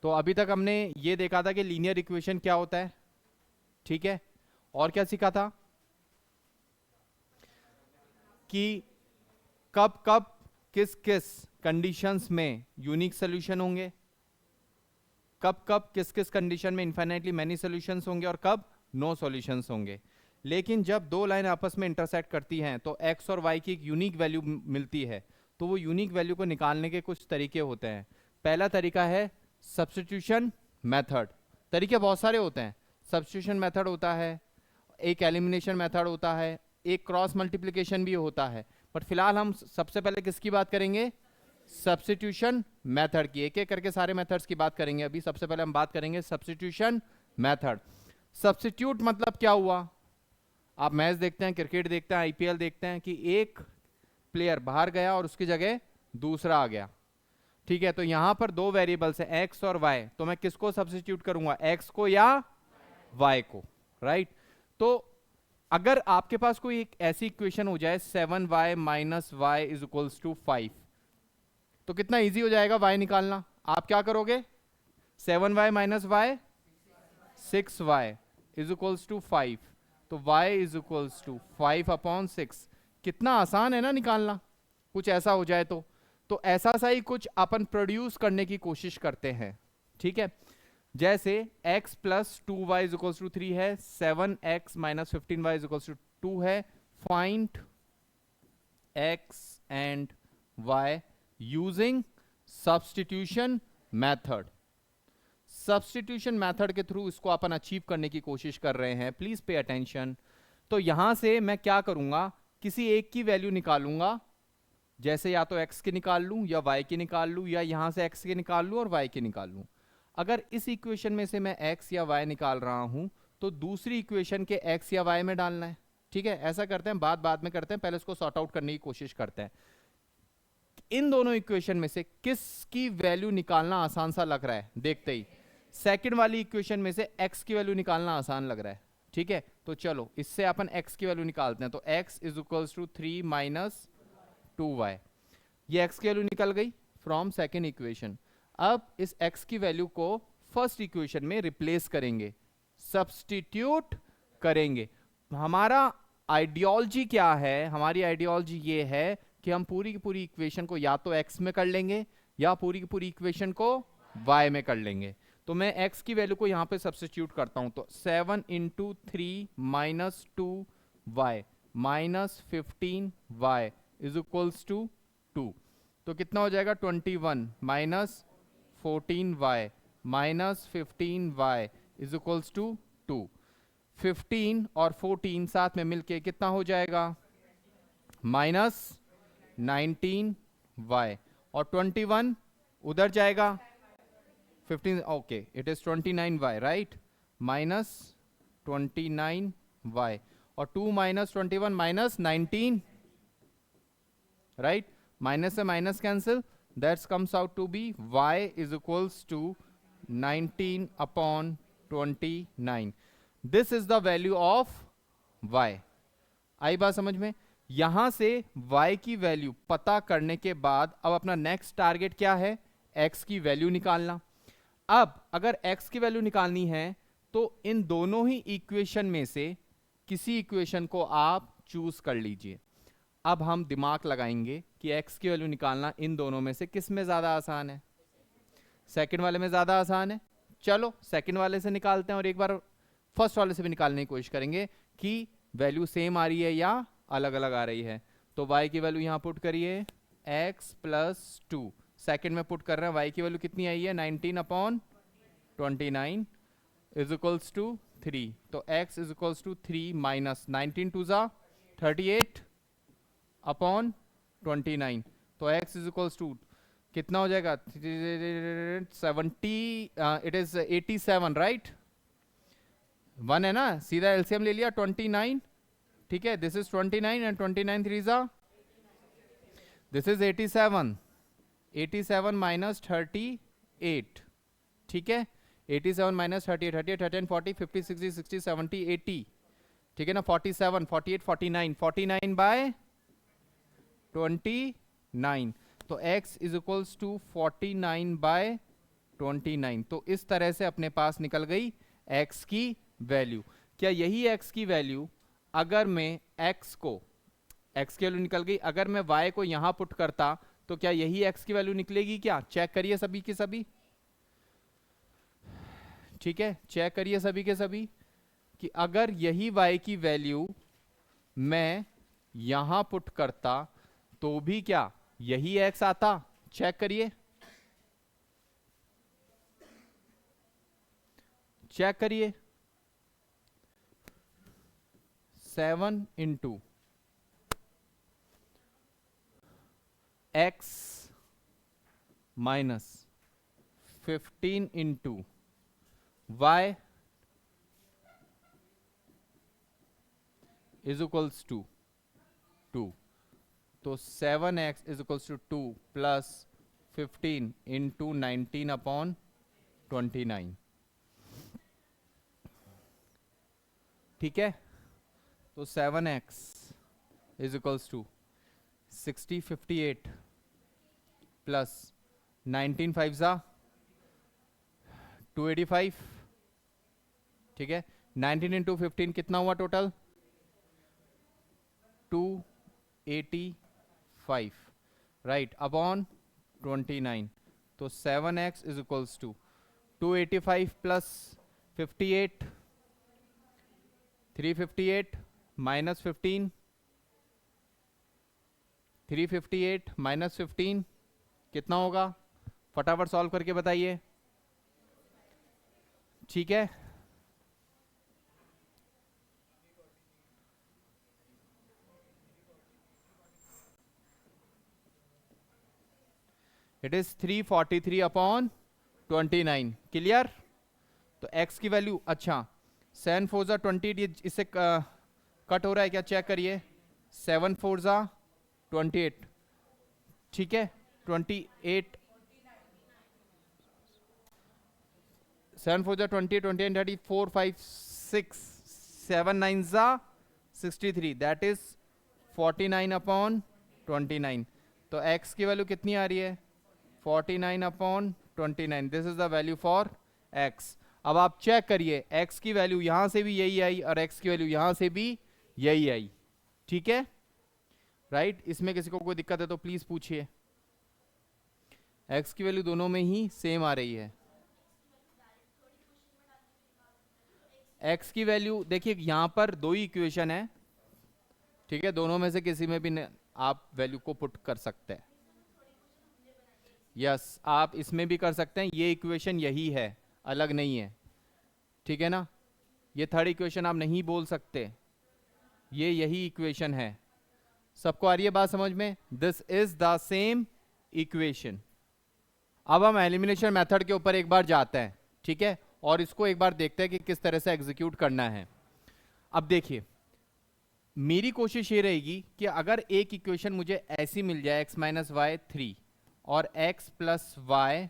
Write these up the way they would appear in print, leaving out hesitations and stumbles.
तो अभी तक हमने ये देखा था कि लीनियर इक्वेशन क्या होता है, ठीक है। और क्या सीखा था कि कब कब किस किस कंडीशंस में यूनिक सोल्यूशन होंगे, कब कब किस किस कंडीशन में इनफाइनाइटली मैनी सॉल्यूशंस होंगे और कब नो सॉल्यूशंस होंगे। लेकिन जब दो लाइन आपस में इंटरसेक्ट करती हैं तो x और y की एक यूनिक वैल्यू मिलती है, तो वो यूनिक वैल्यू को निकालने के कुछ तरीके होते हैं। पहला तरीका है सब्स्टिट्यूशन मेथड। तरीके बहुत सारे होते हैं, सब्स्टिट्यूशन मेथड होता है, एक एलिमिनेशन मेथड होता है, एक क्रॉस मल्टीप्लिकेशन भी होता है। बट फिलहाल हम सबसे पहले किसकी बात करेंगे, सब्स्टिट्यूशन मेथड की। एक एक करके सारे मेथड्स की बात करेंगे। अभी सबसे पहले हम बात करेंगे सब्स्टिट्यूशन मेथड। सब्स्टिट्यूट मतलब क्या हुआ, आप मैच देखते हैं, क्रिकेट देखते हैं, आईपीएल देखते हैं कि एक प्लेयर बाहर गया और उसकी जगह दूसरा आ गया, ठीक है। तो यहां पर दो वेरिएबल्स हैं एक्स और वाई, तो मैं किसको सब्स्टिट्यूट करूंगा, एक्स को या वाई को, राइट। तो अगर आपके पास कोई एक ऐसी इक्वेशन हो जाए 7y minus y is equals to 5, तो कितना इजी हो जाएगा y निकालना। आप क्या करोगे, 7y minus y 6y is equals to 5, तो y is equals to 5 upon 6। कितना आसान है ना निकालना, कुछ ऐसा हो जाए तो ऐसा सा ही कुछ अपन प्रोड्यूस करने की कोशिश करते हैं, ठीक है। जैसे x plus 2y is equals to 3 है, 7x minus 15y is equals to 2 है। Find x and y using substitution method. Substitution method के थ्रू इसको अपन अचीव करने की कोशिश कर रहे हैं, प्लीज पे अटेंशन। तो यहां से मैं क्या करूंगा, किसी एक की वैल्यू निकालूंगा, जैसे या तो x की निकाल लूं या y की निकाल लूं, या यहां से x की निकाल लूं और y की निकाल लूं। अगर इस इक्वेशन में से मैं x या y निकाल रहा हूं तो दूसरी इक्वेशन के x या y में डालना है, ठीक है। ऐसा करते हैं, बाद में करते हैं, पहले इसको सॉर्ट आउट करने की कोशिश करते हैं। इन दोनों इक्वेशन में से किसकी वैल्यू निकालना आसान सा लग रहा है, देखते ही सेकंड वाली इक्वेशन में से x की वैल्यू निकालना आसान लग रहा है, ठीक है। तो चलो इससे अपन x की वैल्यू निकालते हैं। तो x is equals to 3 minus 2y, ये x की वैल्यू निकल गई फ्रॉम सेकेंड इक्वेशन। अब इस x की वैल्यू को फर्स्ट इक्वेशन में रिप्लेस करेंगे, सब्स्टिट्यूट करेंगे। हमारा आइडियोलॉजी क्या है, हमारी आइडियोलॉजी ये है कि हम पूरी की पूरी इक्वेशन को या तो x में कर लेंगे या पूरी की पूरी इक्वेशन को y में कर लेंगे। तो मैं x की वैल्यू को यहां पे सब्स्टिट्यूट करता हूं, तो 7 into 3 minus 2y minus 15y is equals to 2। तो कितना हो जाएगा, 21 minus 14y minus 15y is equals to 2। 15 और 14 साथ में मिलके कितना हो जाएगा, माइनस 19y, और 21 उधर जाएगा 15, okay it is 29y, right, minus 29y, और 2 माइनस 21 माइनस 19, राइट, माइनस से minus cancel, that's comes out to be y is equals to 19 upon 29। This is the value of y। आई बात समझ में। यहां से y की वैल्यू पता करने के बाद अब अपना नेक्स्ट टारगेट क्या है, x की वैल्यू निकालना। अब अगर x की वैल्यू निकालनी है तो इन दोनों ही इक्वेशन में से किसी इक्वेशन को आप चूज कर लीजिए। अब हम दिमाग लगाएंगे कि x की वैल्यू निकालना इन दोनों में से किस में ज्यादा आसान है, सेकंड वाले में ज्यादा आसान है। चलो सेकंड वाले से निकालते हैं और एक बार फर्स्ट वाले से भी निकालने की कोशिश करेंगे कि वैल्यू सेम आ रही है या अलग अलग आ रही है। तो y की वैल्यू यहां पुट करिए, x प्लस 2, सेकेंड में पुट कर रहे हैं, y की वैल्यू कितनी आई है, 19 अपॉन 29 इज इक्वल्स टू 3। तो x is equals to 3 minus 19 टू जा 38 अपॉन 29, तो x इज इक्वल्स टू कितना हो जाएगा, 70, इट इज 87, राइट, 1 है ना, सीधा एलसीएम ले लिया 29, ठीक है। दिस इज 29 एंड 29 3 जा, दिस इज 87, 87 माइनस 38, ठीक है, 87 माइनस 38, 38 13 40 50 60 60 70 80, ठीक है ना, 47 48 49 49 बाय 29, तो x is equals to 49 by 29। तो इस तरह से अपने पास निकल गई x की वैल्यू। क्या यही x की वैल्यू अगर मैं x की वैल्यू निकल गई, अगर मैं y को यहां पुट करता तो क्या यही x की वैल्यू निकलेगी? क्या चेक करिए सभी के सभी, ठीक है, चेक करिए सभी के सभी कि अगर यही y की वैल्यू मैं यहां पुट करता तो भी क्या यही x आता? चेक करिए, चेक करिए। 7 into x minus 15 into y is equals to 2। तो 7x is equals to 2 plus 15 into 19 upon 29, ठीक है। तो 7x is equals to 60 58 plus 19 5 जा 285, ठीक है। 19 इंटू 15 कितना हुआ टोटल? 285, right, upon 29। तो 7x is equals to 285 plus 58 358 minus 15, 358 minus 15 कितना होगा? फटाफट सॉल्व करके बताइए, ठीक है। It is 343 upon 29, clear. तो x की वैल्यू, अच्छा 7 4 जा 20, इससे कट हो रहा है क्या? चेक करिए। 7 4 जा 28, ठीक है, 28 7 4 जा 20 28 30 4 5 6 7 9 जा 63, दैट इज 49 अपॉन 29। तो x की वैल्यू कितनी आ रही है? 49 upon 29, this is the value for x। अब आप चेक करिए, x की वैल्यू यहां से भी यही आई और x की वैल्यू यहां से भी यही आई, ठीक है, राइट। इसमें किसी को कोई दिक्कत है तो प्लीज पूछिए। x की वैल्यू दोनों में ही सेम आ रही है। x की वैल्यू देखिए यहां पर दो ही इक्वेशन है, ठीक है, दोनों में से किसी में भी आप वैल्यू को पुट कर सकते हैं। यस, आप इसमें भी कर सकते हैं, ये इक्वेशन यही है, अलग नहीं है, ठीक है ना। ये थर्ड इक्वेशन आप नहीं बोल सकते, ये यही इक्वेशन है। सबको आ रही है बात समझ में? This is the same equation. अब हम एलिमिनेशन मेथड के ऊपर एक बार जाते हैं, ठीक है, और इसको एक बार देखते हैं कि किस तरह से एग्जीक्यूट करना है। अब देखिए, मेरी कोशिश ये रहेगी कि अगर एक इक्वेशन मुझे ऐसी मिल जाए x माइनस वाई 3 और x प्लस वाई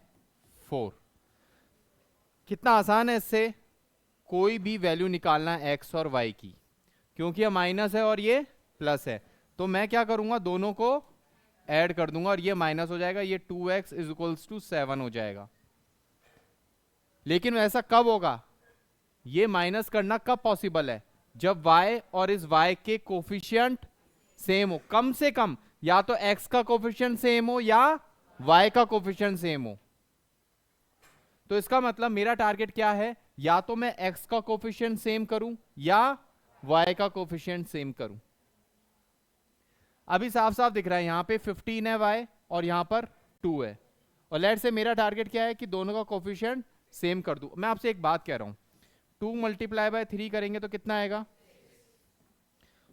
4, कितना आसान है इससे कोई भी वैल्यू निकालना x और y की, क्योंकि ये माइनस है और ये प्लस है। तो मैं क्या करूंगा, दोनों को ऐड कर दूंगा और ये माइनस हो जाएगा, ये 2x इज इक्वल्स टू 7 हो जाएगा। लेकिन ऐसा कब होगा? ये माइनस करना कब पॉसिबल है? जब y और इस y के कोफिशिएंट सेम हो, कम से कम या तो x का कोफिशिएंट सेम हो या y का कोफिशिएंट सेम हो। तो इसका मतलब मेरा टारगेट क्या है? या तो मैं x का कोफिशिएंट सेम करूं या y का कोफिशिएंट सेम करूं। अभी साफ साफ दिख रहा है, यहां पे 15 है y और यहां पर 2 है, और लेट से मेरा टारगेट क्या है कि दोनों का कोफिशिएंट सेम कर दूं। मैं आपसे एक बात कह रहा हूं, 2 मल्टीप्लाई बाय 3 करेंगे तो कितना आएगा,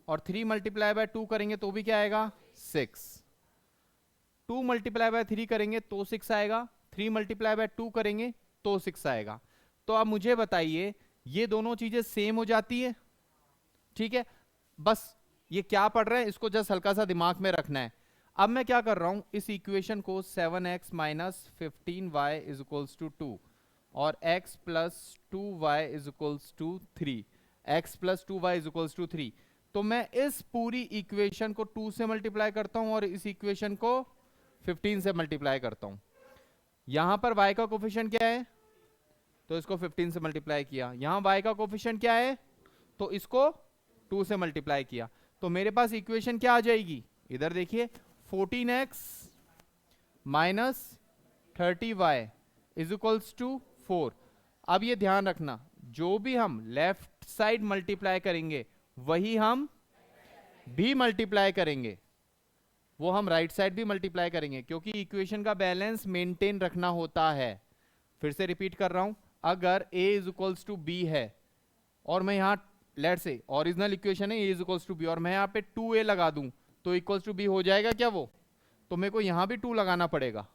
और 3 मल्टीप्लाई बाय 2 करेंगे तो भी क्या आएगा? 6। 2 मल्टीप्लाई बाय 3 करेंगे तो 6 आएगा, 3 मल्टीप्लाई बाय 2 करेंगे तो 6 आएगा। तो अब मुझे बताइए, ये दोनों चीजें सेम हो जाती है, ठीक है। बस ये क्या पढ़ रहे हैं इसको जस्ट हल्का सा दिमाग में रखना है। अब मैं क्या कर रहा हूं, इस इक्वेशन को 7x minus 15y is equals to 2 और x plus 2y is equals to 3, x plus 2y is equals to 3। तो मैं इस पूरी इक्वेशन को 2 से मल्टीप्लाई करता हूं और इस इक्वेशन को 15 से मल्टीप्लाई करता हूं। यहां पर y का कोफिशिएंट क्या है, तो इसको 15 से मल्टीप्लाई किया। यहां y का कोफिशिएंट क्या है, तो इसको 2 से मल्टीप्लाई किया। तो मेरे पास इक्वेशन क्या आ जाएगी, इधर देखिए 14x minus 30y is equals to 4। अब ये ध्यान रखना, जो भी हम लेफ्ट साइड मल्टीप्लाई करेंगे वही हम भी मल्टीप्लाई करेंगे, वो हम राइट साइड भी मल्टीप्लाई करेंगे, क्योंकि इक्वेशन का बैलेंस मेंटेन रखना होता है। फिर से रिपीट कर रहा हूं, अगर a is equals to b है और मैं यहां लेट से ओरिजिनल इक्वेशन है a is equals to b और मैं यहां पे 2a लगा दूं तो इक्वल्स टू बी हो जाएगा क्या वो, तो मेरे को यहां भी 2 लगाना पड़ेगा।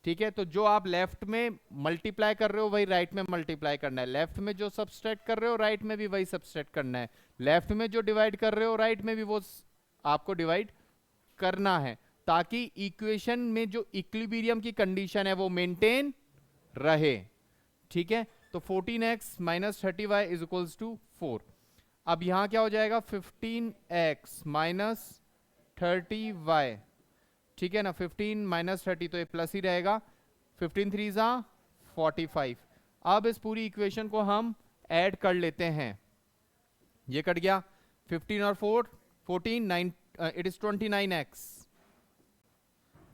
ठीक है, तो जो आप लेफ्ट में मल्टीप्लाई कर रहे हो वही राइट में मल्टीप्लाई करना है, लेफ्ट में जो सब्सट्रैक्ट कर रहे हो राइट में भी वही सब्सट्रैक्ट करना है, लेफ्ट में जो डिवाइड कर रहे हो राइट में भी वो आपको डिवाइड करना है, ताकि इक्वेशन में जो इक्विलिब्रियम की कंडीशन है वो मेंटेन रहे। ठीक है, तो 14x minus 30y is equals to 4। अब यहां क्या हो जाएगा, 15x माइनस 30y, ठीक है ना, 15 माइनस 30 तो ये प्लस ही रहेगा, 15 3 जा 45। अब इस पूरी इक्वेशन को हम ऐड कर लेते हैं, ये कट गया, 15 और 4 14 9 it is 29x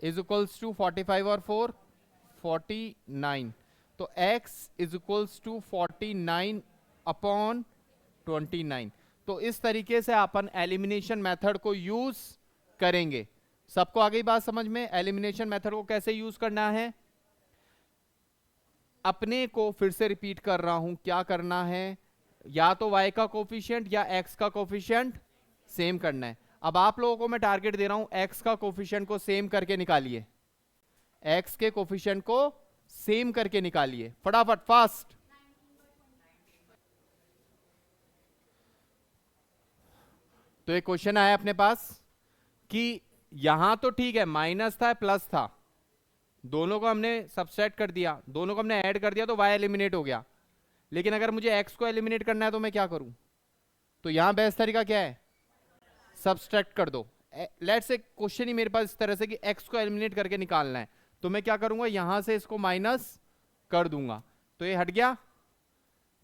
is equals to 45 और 4 49, तो x is equals to 49 upon 29। तो इस तरीके से अपन एलिमिनेशन मेथड को यूज करेंगे। सबको आ गई बात समझ में, एलिमिनेशन मेथड को कैसे यूज करना है। अपने को फिर से रिपीट कर रहा हूं, क्या करना है, या तो y का कोफिशिएंट या x का कोफिशिएंट सेम करना है। अब आप लोगों को मैं टारगेट दे रहा हूं, x का कोफिशिएंट को सेम करके निकालिए, x के कोफिशिएंट को सेम करके निकालिए फटाफट फास्ट। तो एक क्वेश्चन आया अपने पास कि यहां तो ठीक है माइनस था प्लस था, दोनों को हमने सब्सट्रैक्ट कर दिया, दोनों को हमने ऐड कर दिया तो y एलिमिनेट हो गया, लेकिन अगर मुझे x को एलिमिनेट करना है तो मैं क्या करूं, तो यहां बेस्ट तरीका क्या है, सब्सट्रैक्ट कर दो। लेट्स से क्वेश्चन ही मेरे पास इस तरह से कि x को एलिमिनेट करके निकालना है, तो मैं क्या करूंगा, यहां से इसको माइनस कर दूंगा तो ये हट गया।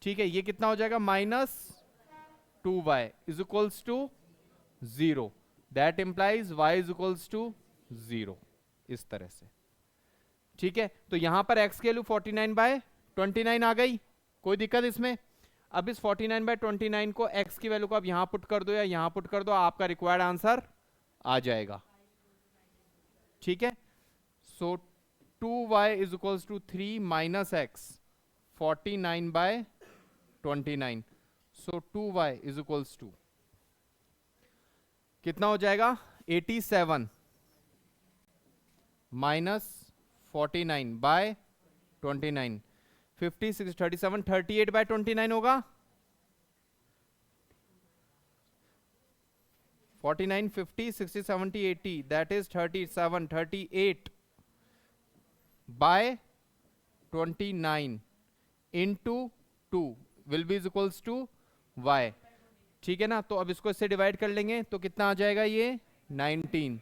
ठीक है, ये कितना हो जाएगा, minus 2y is equals to 0, that implies y is equals to 0, इस तरह से। ठीक है, तो यहां पर x की वैल्यू 49/29 आ गई, कोई दिक्कत इसमें। अब इस 49/29 को x की वैल्यू को आप यहां पुट कर दो या यहां पुट कर दो, आपका रिक्वायर्ड आंसर आ जाएगा। ठीक है, so 2y is equals to 3 minus x 49/29, so 2y is equals to कितना हो जाएगा, 87 माइनस 49/29, 56 37 38/29 होगा, 49 50 60 70 80 that is 37 38/29 into 2 will be is equals to y। ठीक है ना, तो अब इसको इससे डिवाइड कर लेंगे तो कितना आ जाएगा, ये 19,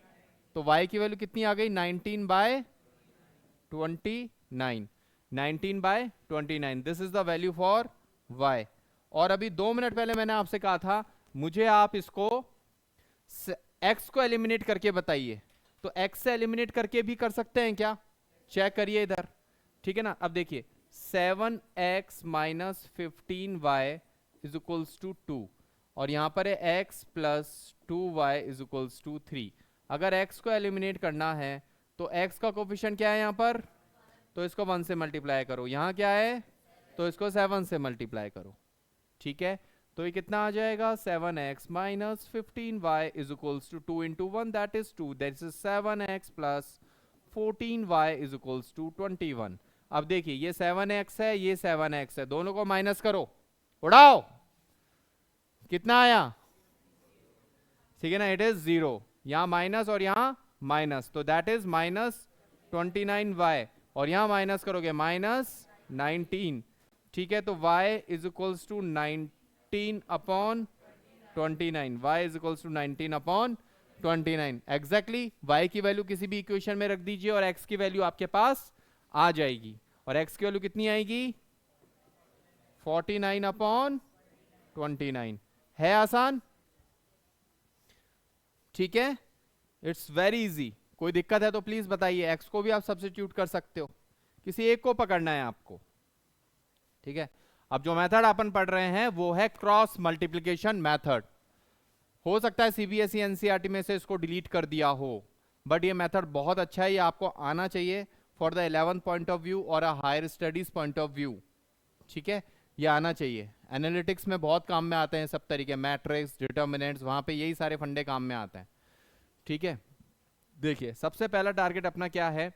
तो y की वैल्यू कितनी आ गई, 19/29, 19/29, this is the value for y। और अभी 2 मिनट पहले मैंने आपसे कहा था मुझे आप इसको x को एलिमिनेट करके बताइए, तो x से एलिमिनेट करके भी कर सकते हैं क्या, चेक करिए इधर। ठीक है ना, अब देखिए 7x minus 15y is equals to 2 और यहां पर है x plus 2y is equals to 3। अगर x को एलिमिनेट करना है तो x का कोफिशिएंट क्या है यहाँ पर, तो इसको 1 से मल्टीप्लाई करो, यहाँ क्या है तो इसको 7 से मल्टीप्लाई करो। ठीक है, तो ये कितना आ जाएगा, 7x minus 15y is equals to 2 into 1 that is 2, that is 7x plus 14y is equals to 21। अब देखिए ये 7x है, ये 7x है, दोनों को माइनस करो, उड़ाओ, कितना आया, ठीक है ना, इट इज 0, यहां माइनस और यहां माइनस, तो दैट इज माइनस 29y और यहां माइनस करोगे माइनस 19। ठीक है, तो y is equals to 19 upon 29, y is equals to 19 upon 29 exactly. y की वैल्यू किसी भी इक्वेशन में रख दीजिए और x की वैल्यू आपके पास आ जाएगी, और x की वैल्यू कितनी आएगी 49/29। है आसान, ठीक है, इट्स वेरी इजी। कोई दिक्कत है तो प्लीज बताइए, x को भी आप सब्स्टिट्यूट कर सकते हो, किसी एक को पकड़ना है आपको, ठीक है। अब जो मेथड अपन पढ़ रहे हैं वो है क्रॉस मल्टीप्लिकेशन मेथड। हो सकता है सीबीएसई एनसीईआरटी में से इसको डिलीट कर दिया हो, बट ये मेथड बहुत अच्छा है, ये आपको आना चाहिए for the 11th point of view और a higher studies point of view, ठीक है, ये आना चाहिए। एनालिटिक्स में बहुत काम में आते हैं सब तरीके, मैट्रिक्स, डिटर्मिनेंट्स, वहां पे यही सारे फंडे काम में आते हैं, ठीक है। देखिए सबसे पहला टारगेट अपना क्या है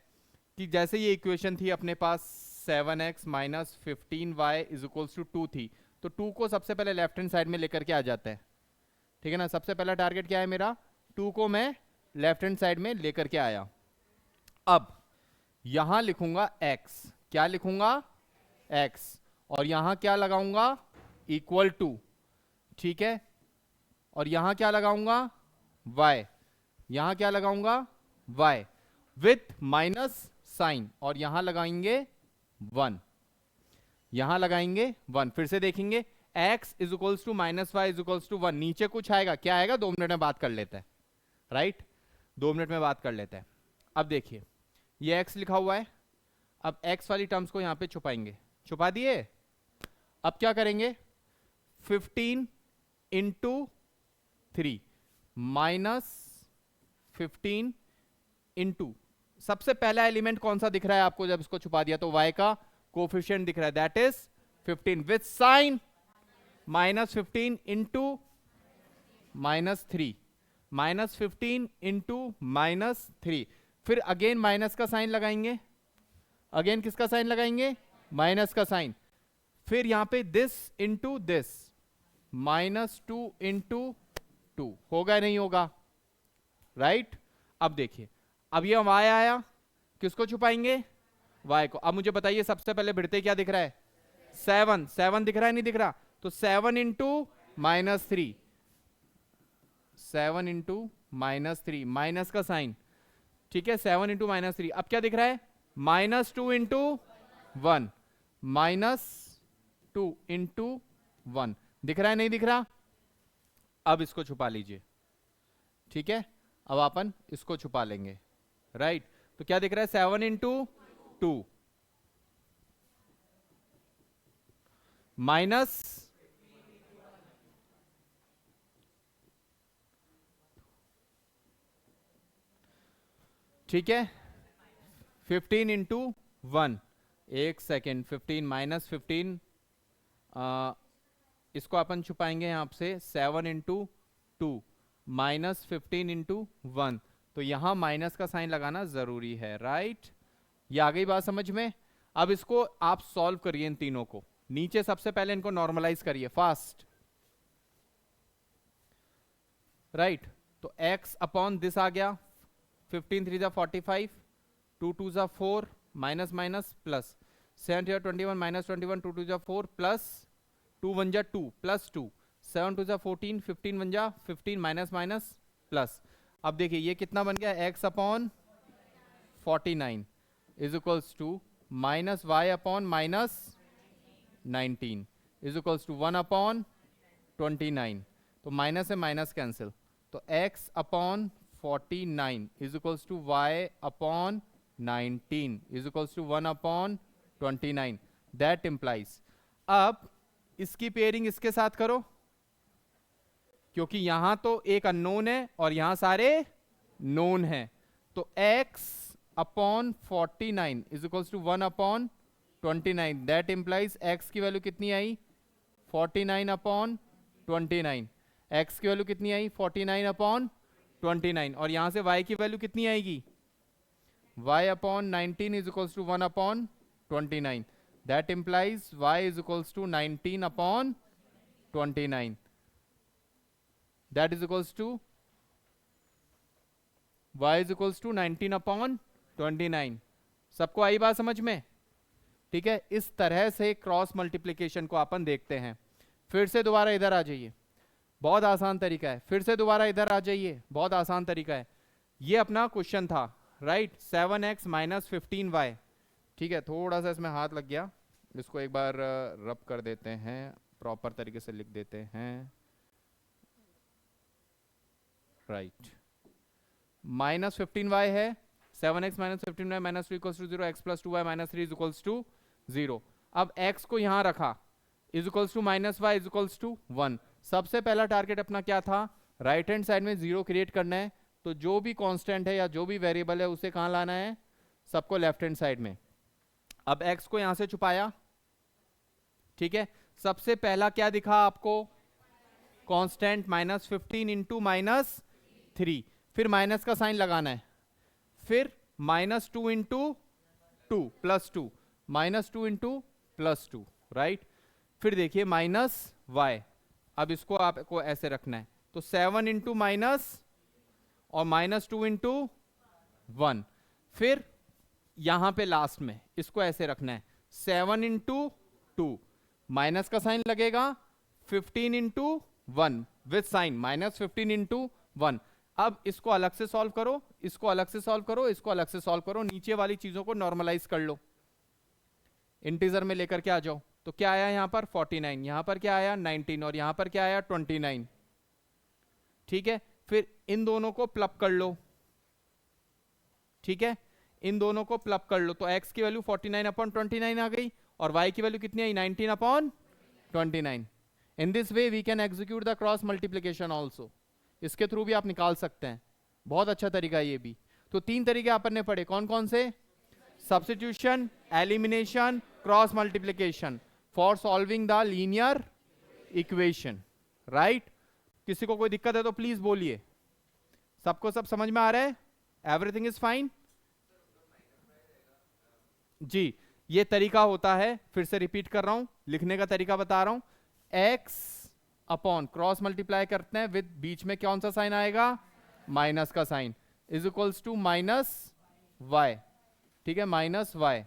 कि जैसे ये इक्वेशन थी अपने पास 7x minus 15y is equals to 2 थी, तो 2 को सबसे पहले लेफ्ट हैंड साइड में लेकर के आ जाते हैं, ठीक है ना। सबसे पहला टारगेट क्या है मेरा, 2 को मैं लेफ्ट हैंड साइड में लेकर के आया। अब यहां लिखूंगा x, क्या लिखूंगा x, और यहां क्या लगाऊंगा इक्वल टू, ठीक है, और यहां क्या लगाऊंगा y, यहां क्या लगाऊंगा y विथ माइनस साइन, और यहां लगाएंगे 1, यहां लगाएंगे 1। फिर से देखेंगे x is equals to minus y is equals to 1, नीचे कुछ आएगा, क्या आएगा 2 मिनट में बात कर लेते हैं, राइट, 2 मिनट में बात कर लेते हैं। अब देखिए ये x लिखा हुआ है, अब x वाली टर्म्स को यहां पे छुपाएंगे, छुपा दिए। अब क्या करेंगे 15 इंटू 3 माइनस 15 इंटू, सबसे पहला एलिमेंट कौन सा दिख रहा है आपको जब इसको छुपा दिया, तो y का कोफिशिएंट दिख रहा है, that is 15 with sign minus 15 into minus 3, minus 15 into minus 3, फिर अगेन माइनस का साइन लगाएंगे, अगेन किसका साइन लगाएंगे माइनस का साइन, फिर यहां पे this into this, minus 2 into 2, होगा नहीं होगा, राइट। अब देखिए अब ये y आया, किसको छुपाएंगे y को। अब मुझे बताइए सबसे पहले भिड़ते क्या दिख रहा है 7, 7 दिख रहा है नहीं दिख रहा, तो 7 into minus 3, 7 into minus 3, minus का साइन, ठीक है, 7 इंटू माइनस 3। अब क्या दिख रहा है माइनस 2 इंटू 1, माइनस 2 इंटू 1, दिख रहा है नहीं दिख रहा। अब इसको छुपा लीजिए, ठीक है, अब अपन इसको छुपा लेंगे, राइट। तो क्या दिख रहा है 7 इंटू 2 माइनस, ठीक है, 15 इंटू 1, एक सेकेंड, 15 माइनस 15, इसको अपन छुपाएंगे यहां से 7 इंटू 2 माइनस 15 इंटू 1, तो यहां माइनस का साइन लगाना जरूरी है, राइट। ये आ गई बात समझ में। अब इसको आप सॉल्व करिए इन तीनों को, नीचे सबसे पहले इनको नॉर्मलाइज करिए फास्ट, राइट। तो x अपॉन दिस आ गया, 15 3 जा 45, 2 2 जा 4, माइनस माइनस प्लस, 7 21 माइनस 21, 2 2 जा 4 प्लस 2 1 जा 2 प्लस 2, 7 2 जा 14, 15 1 जा 15, माइनस माइनस प्लस। अब देखिए ये कितना बन गया x upon 49 is equals to minus y upon minus 19 is equals to 1 upon 29, तो माइनस से माइनस कैंसिल, तो x upon 49 is equals to y upon 19 is equals to 1 upon 29, that implies. अब इसकी पेयरिंग इसके साथ करो, क्योंकि यहां तो एक अननोन है और यहां सारे नोन है, तो x upon 49 is equals to 1 upon 29, that implies x की वैल्यू कितनी आई 49 अपॉन 29, x की वैल्यू कितनी आई 49 अपॉन 29, और यहां से y की वैल्यू कितनी आएगी y upon 19 is equals to 1 upon 29, that implies y is equals to 19 upon 29, that is equals to y is equals to 19 upon 29। सबको आई बात समझ में, ठीक है। इस तरह से क्रॉस मल्टीप्लिकेशन को अपन देखते हैं। फिर से दोबारा इधर आ जाइए, बहुत आसान तरीका है, फिर से दोबारा इधर आ जाइए, बहुत आसान तरीका है। ये अपना क्वेश्चन था, राइट, 7x माइनस 15y, ठीक है, थोड़ा सा इसमें हाथ लग गया, इसको एक बार रब कर देते हैं, प्रॉपर तरीके से लिख देते हैं। राइट, माइनस 15y है, 7x minus 15y minus 2 equals to 0, x plus 2y minus 3 is equals to 0। अब x को यहां रखा, is equals to minus y is equals to 1। सबसे पहला टारगेट अपना क्या था, राइट हैंड साइड में 0 क्रिएट करना है। तो जो भी कांस्टेंट है या जो भी वेरिएबल है उसे कहां लाना है, सबको लेफ्ट हैंड साइड में। अब x को यहां से छुपाया, ठीक है। सबसे पहला क्या दिखा आपको, कांस्टेंट माइनस 15 इंटू माइनस 3, फिर माइनस का साइन लगाना है, फिर minus 2 into 2 plus 2, minus 2 into plus 2, right. फिर देखिए माइनस y, अब इसको आपको ऐसे रखना है, तो 7 इंटू माइनस और माइनस 2 इंटू 1, फिर यहां पे लास्ट में इसको ऐसे रखना है, 7 इंटू 2, माइनस का साइन लगेगा, 15 into 1 with sign, minus 15 into 1। अब इसको अलग से सॉल्व करो, इसको अलग से सॉल्व करो, इसको अलग से सॉल्व करो, नीचे वाली चीजों को नॉर्मलाइज कर लो, इंटीजर में लेकर के आ जाओ। तो क्या आया यहां पर 49, यहां पर क्या आया 19 और यहां पर क्या आया 29, ठीक है। फिर इन दोनों को प्लग कर लो, ठीक है, इन दोनों को प्लग कर लो, तो x की वैल्यू 49 अपॉन 29 आ गई और y की वैल्यू कितनी आई 19 upon 29। In this way we can execute the cross multiplication also, इसके थ्रू भी आप निकाल सकते हैं, बहुत अच्छा तरीका है ये भी। तो 3 तरीके अपन ने पढ़े, कौन कौन से, substitution, elimination, cross multiplication for solving the linear equation, right. किसी को कोई दिक्कत है तो प्लीज बोलिए, सबको सब समझ में आ रहा है, एवरीथिंग इज फाइन जी। ये तरीका होता है, फिर से रिपीट कर रहा हूं, लिखने का तरीका बता रहा हूं, x अपॉन क्रॉस मल्टीप्लाई करते हैं विद बीच में कौन सा साइन आएगा, माइनस का sign, is equals to minus y, ठीक है, माइनस वाई,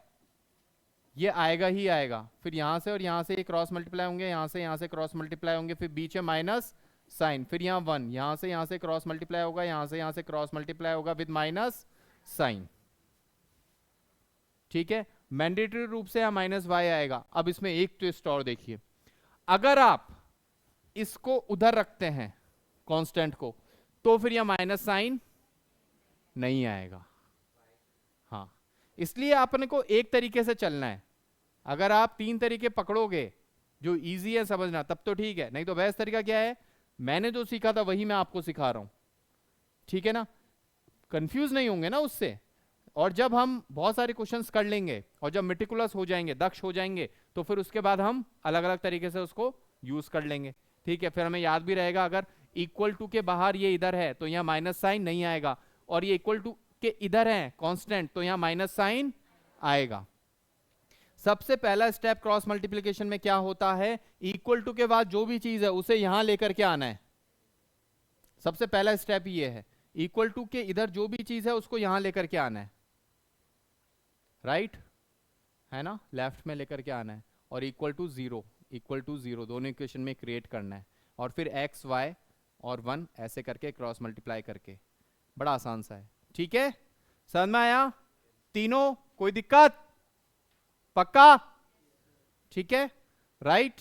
ये आएगा ही आएगा। फिर यहां से और यहां से ये क्रॉस मल्टीप्लाई होंगे, यहां से क्रॉस मल्टीप्लाई होंगे, फिर बीच में माइनस साइन, फिर यहाँ 1, यहां से क्रॉस मल्टीप्लाई होगा, यहां से क्रॉस मल्टीप्लाई होगा विद माइनस साइन, ठीक है। मैंडेटरी रूप से यहां माइनस वाई आएगा। अब इसमें एक ट्विस्ट और देखिए, अगर आप इसको उधर रखते हैं कांस्टेंट को, तो फिर यह माइनस साइन नहीं आएगा, हाँ। इसलिए आपने को एक तरीके से चलना है, अगर आप 3 तरीके पकड़ोगे जो इजी है समझना तब तो ठीक है, नहीं तो बेस्ट तरीका क्या है, मैंने जो सीखा था वही मैं आपको सिखा रहा हूं, ठीक है ना, कंफ्यूज नहीं होंगे ना उससे। और जब हम बहुत सारे क्वेश्चंस कर लेंगे और जब मेटिकुलस हो जाएंगे, दक्ष हो जाएंगे, तो फिर उसके बाद हम अलग अलग तरीके से उसको यूज कर लेंगे, ठीक है। फिर हमें याद भी रहेगा, अगर इक्वल टू के बाहर ये इधर है तो यहाँ माइनस साइन नहीं आएगा, और ये इक्वल टू के इधर है कांस्टेंट तो यहाँ माइनस साइन आएगा। सबसे पहला स्टेप क्रॉस मल्टीप्लिकेशन में क्या होता है, इक्वल टू के बाद जो भी चीज है उसे यहां लेकर के आना है, सबसे पहला स्टेप ये है, इक्वल टू के इधर जो भी चीज है उसको यहां लेकर के आना है, राइट है ना, लेफ्ट में लेकर के आना है, और इक्वल टू जीरो दोनों इक्वेशन में क्रिएट करना है, और फिर x y और 1 ऐसे करके क्रॉस मल्टीप्लाई करके, बड़ा आसान सा है, ठीक है। समझ में आया तीनों, कोई दिक्कत, पक्का, ठीक है, राइट।